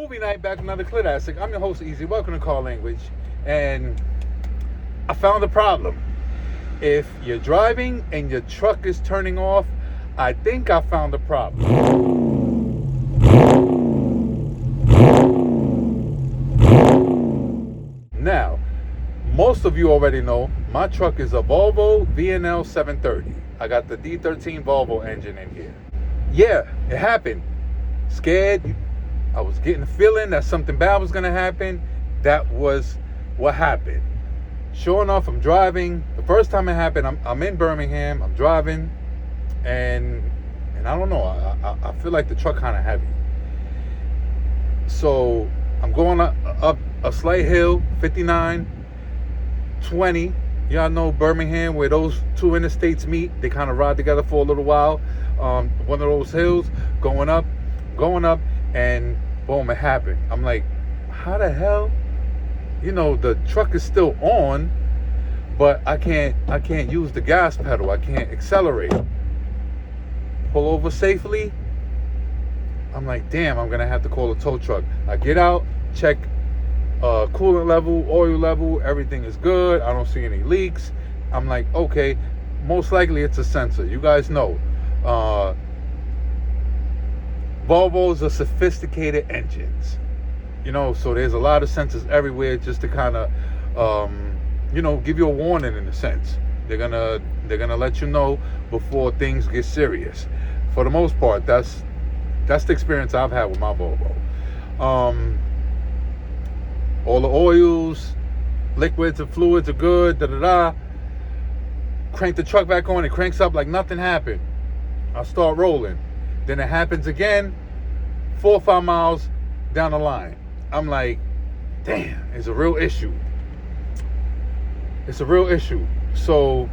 movie night back with another Classic. I'm your host, Easy. Welcome to Car Language. And I found a problem. If you're driving and your truck is turning off, I think I found a problem. Now, most of you already know my truck is a Volvo VNL 730. I got the D13 Volvo engine in here. Yeah, it happened. Scared. I was getting the feeling that something bad was going to happen. That was what happened. Sure enough, I'm driving. The first time it happened, I'm in Birmingham. I'm driving, and I don't know. I feel like the truck kind of heavy. So I'm going up a slight hill, 59, 20. Y'all know Birmingham, where those two interstates meet. They kind of ride together for a little while. One of those hills, going up, and boom, it happened. I'm like, how the hell? You know, the truck is still on, but I can't use the gas pedal. I can't accelerate. Pull over safely. I'm like, damn, I'm gonna have to call a tow truck. I get out, check coolant level, oil level, everything is good. I don't see any leaks. I'm like, okay, most likely it's a sensor. You guys know, Volvos are sophisticated engines, you know, so there's a lot of sensors everywhere just to kind of, give you a warning in a sense. They're gonna let you know before things get serious. For the most part, that's the experience I've had with my Volvo. All the oils, liquids and fluids are good. Crank the truck back on. It cranks up like nothing happened. I start rolling. Then it happens again 4 or 5 miles down the line. I'm like, damn, it's a real issue. It's a real issue. So,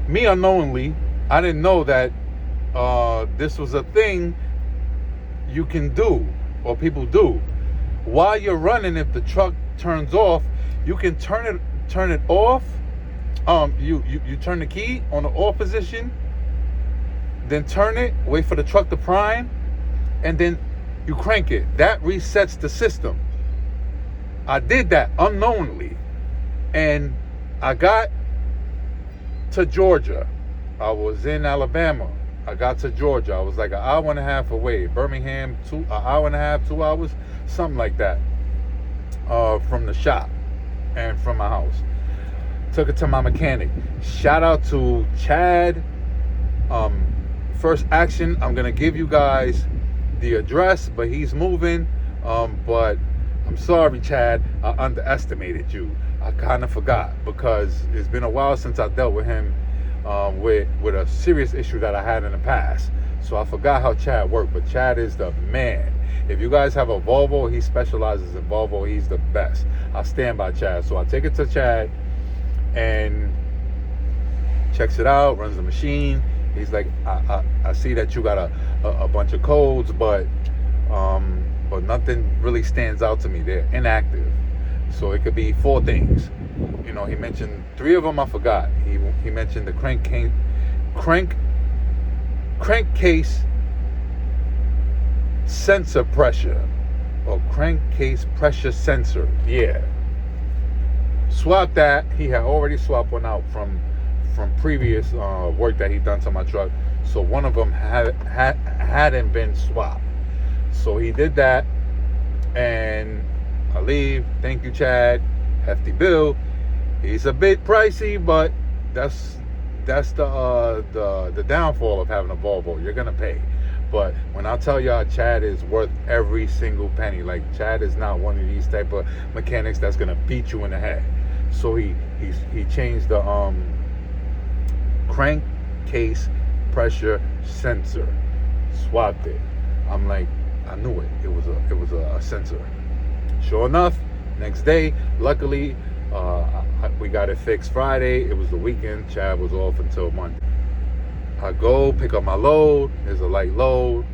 me unknowingly, I didn't know that this was a thing you can do, or people do. While you're running, if the truck turns off, you can turn it off. You turn the key on the off position, then turn it, wait for the truck to prime, and then you crank it. That resets the system. I did that unknowingly, and I got to Georgia. I was in Alabama. I got to Georgia. I was like an hour and a half away. Birmingham, an hour and a half, 2 hours, something like that, from the shop and from my house. Took it to my mechanic. Shout out to Chad. First Action. I'm gonna give you guys the address, but he's moving. But I'm sorry, Chad. I underestimated you. I kind of forgot because it's been a while since I dealt with him with a serious issue that I had in the past. So I forgot how Chad worked, but Chad is the man. If you guys have a Volvo, he specializes in Volvo. He's the best. I stand by Chad. So I take it to Chad and checks it out, runs the machine. He's like, I see that you got a bunch of codes, but nothing really stands out to me. They're inactive. So it could be 4 things. You know, he mentioned 3 of them I forgot. He mentioned the crankcase sensor pressure, or crankcase pressure sensor. Yeah. Swap that. He had already swapped one out from previous work that he'd done to my truck. So one of them hadn't been swapped. So he did that, and I leave. Thank you, Chad. Hefty bill. He's a bit pricey, but that's the downfall of having a Volvo. You're gonna pay. But when I tell y'all, Chad is worth every single penny. Like, Chad is not one of these type of mechanics that's gonna beat you in the head. So he changed the crankcase pressure sensor, swapped it. I'm like, I knew it. It was a sensor. Sure enough, next day, luckily, we got it fixed Friday. It was the weekend. Chad was off until Monday. I go pick up my load. There's a light load.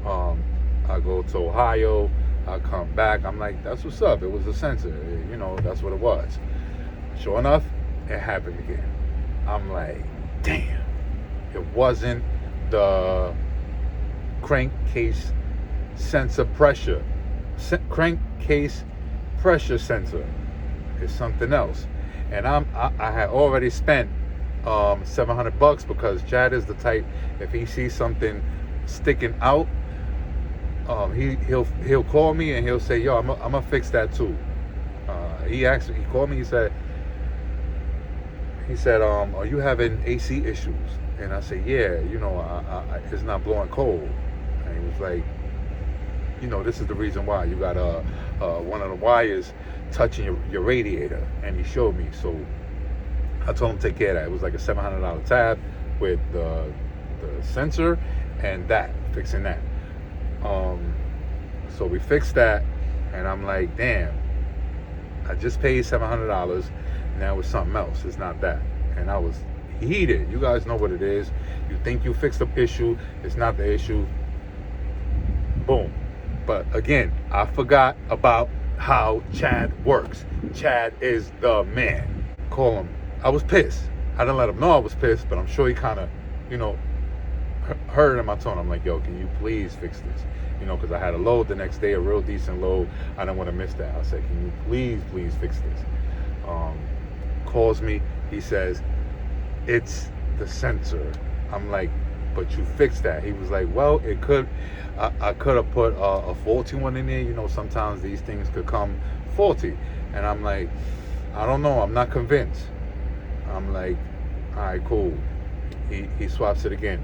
I go to Ohio. I come back. I'm like, that's what's up. It was a sensor. You know, that's what it was. Sure enough, it happened again. I'm like, damn. It wasn't the crankcase sensor pressure. crankcase pressure sensor. It's something else. And I had already spent $700 because Chad is the type, if he sees something sticking out, he'll call me and he'll say, yo, I'm gonna fix that too. He called me, he said, are you having AC issues? And I said, yeah, it's not blowing cold. And he was like, this is the reason why. You got one of the wires touching your radiator. And he showed me. So I told him to take care of that. It was like a $700 tab with the sensor and fixing that. So we fixed that, and I'm like, damn, I just paid $700. Now it's something else. It's not that. And I was heated. You guys know what it is. You think you fixed the issue. It's not the issue. Boom. But again, I forgot about how Chad works. Chad is the man. Call him. I was pissed. I didn't let him know I was pissed, but I'm sure he kind of, heard it in my tone. I'm like, yo, can you please fix this? Because I had a load the next day, a real decent load. I didn't want to miss that. I said, can you please fix this? Calls me. He says, it's the sensor. I'm like, but you fixed that. He was like, well, it could. I could have put a faulty one in there. Sometimes these things could come faulty. And I'm like, I don't know. I'm not convinced. I'm like, all right, cool. He swaps it again.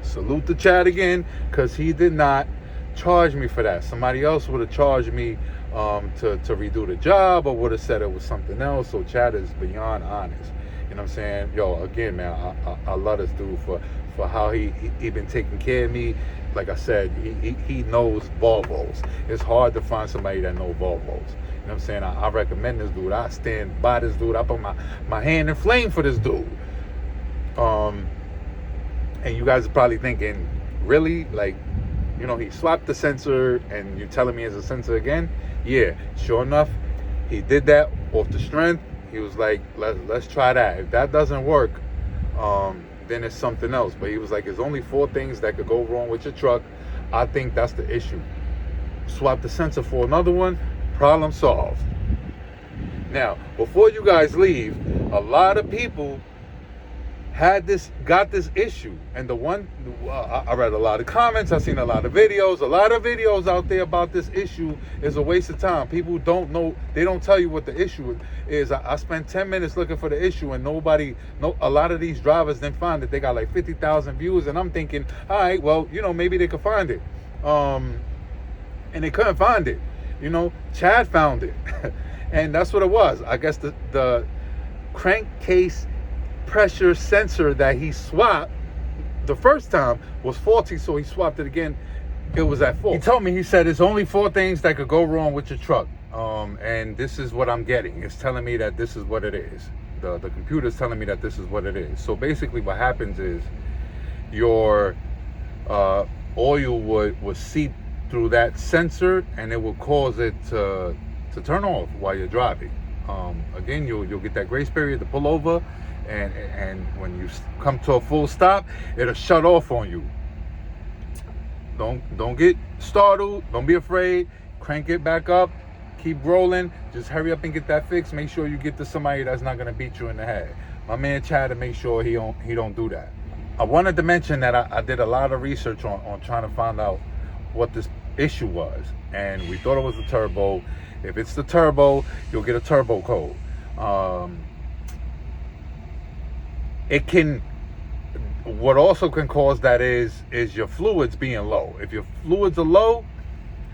Salute to Chad again, because he did not charge me for that. Somebody else would have charged me to redo the job, or would have said it was something else. So Chad is beyond honest. You know what I'm saying? Yo, again, man, I love this dude for how he been taking care of me. Like I said, he knows Volvos. It's hard to find somebody that knows Volvos. You know what I'm saying? I recommend this dude. I stand by this dude. I put my hand in flame for this dude. And you guys are probably thinking, really? Like, he swapped the sensor and you're telling me it's a sensor again? Yeah, sure enough, he did that off the strength. He was like, let's try that. If that doesn't work, then it's something else. But he was like, there's only 4 things that could go wrong with your truck. I think that's the issue. Swap the sensor for another one, problem solved. Now, before you guys leave, a lot of people got this issue, and I read a lot of comments, I've seen a lot of videos out there about this issue. Is a waste of time. People don't know, they don't tell you what the issue is. I spent 10 minutes looking for the issue, and a lot of these drivers didn't find it. They got like 50,000 views, and I'm thinking, all right, well, maybe they could find it, and they couldn't find it. Chad found it. And that's what it was. I guess the crankcase pressure sensor that he swapped the first time was faulty, so he swapped it again. It was at fault. He told me, he said, there's only 4 things that could go wrong with your truck, and this is what I'm getting. It's telling me that this is what it is. The computer's telling me that this is what it is. So basically what happens is your oil would seep through that sensor, and it will cause it to turn off while you're driving. Again, you'll get that grace period to pull over, and when you come to a full stop, it'll shut off on you. Don't get startled. Don't be afraid. Crank it back up. Keep rolling. Just hurry up and get that fixed. Make sure you get to somebody that's not gonna beat you in the head. My man Chad to make sure he don't do that. I wanted to mention that I did a lot of research on trying to find out what this issue was, and we thought it was the turbo. If it's the turbo, you'll get a turbo code. What also can cause that is your fluids being low. If your fluids are low,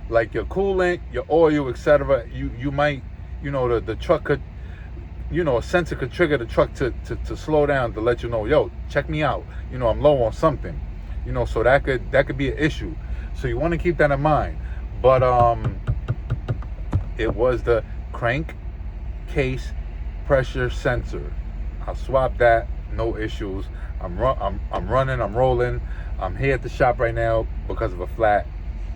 like your coolant, your oil, etc., you might, the truck could, a sensor could trigger the truck to slow down, to let you know, yo, check me out. I'm low on something. So that could be an issue. So you want to keep that in mind. But it was the crankcase pressure sensor. I swapped that, no issues. I'm running, I'm rolling. I'm here at the shop right now because of a flat.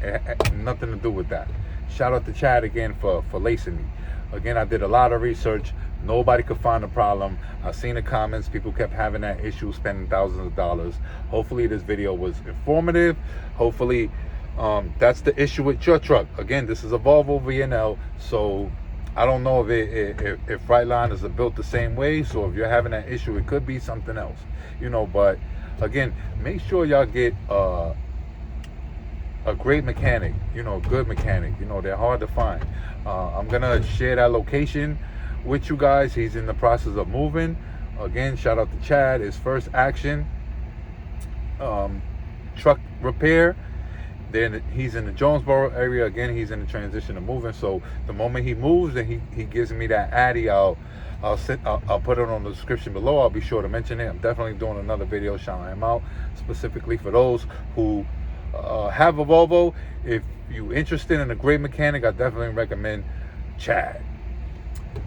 It had nothing to do with that. Shout out to Chad again for lacing me. Again, I did a lot of research. Nobody could find the problem. I've seen the comments. People kept having that issue, spending thousands of dollars. Hopefully this video was informative. Hopefully That's the issue with your truck. Again, this is a Volvo VNL, so I don't know if Freightliners are built the same way. So if you're having that issue, it could be something else, but again, make sure y'all get a great mechanic, good mechanic. They're hard to find. I'm gonna share that location with you guys. He's in the process of moving. Again, shout out to Chad. His first action, truck repair. Then he's in the Jonesboro area. Again, he's in the transition of moving. So the moment he moves and he gives me that Addy, I'll put it on the description below. I'll be sure to mention it. I'm definitely doing another video shouting him out specifically for those who have a Volvo. If you're interested in a great mechanic, I definitely recommend Chad.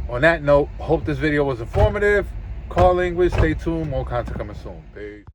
On that note, hope this video was informative. Car language, stay tuned. More content coming soon. Peace.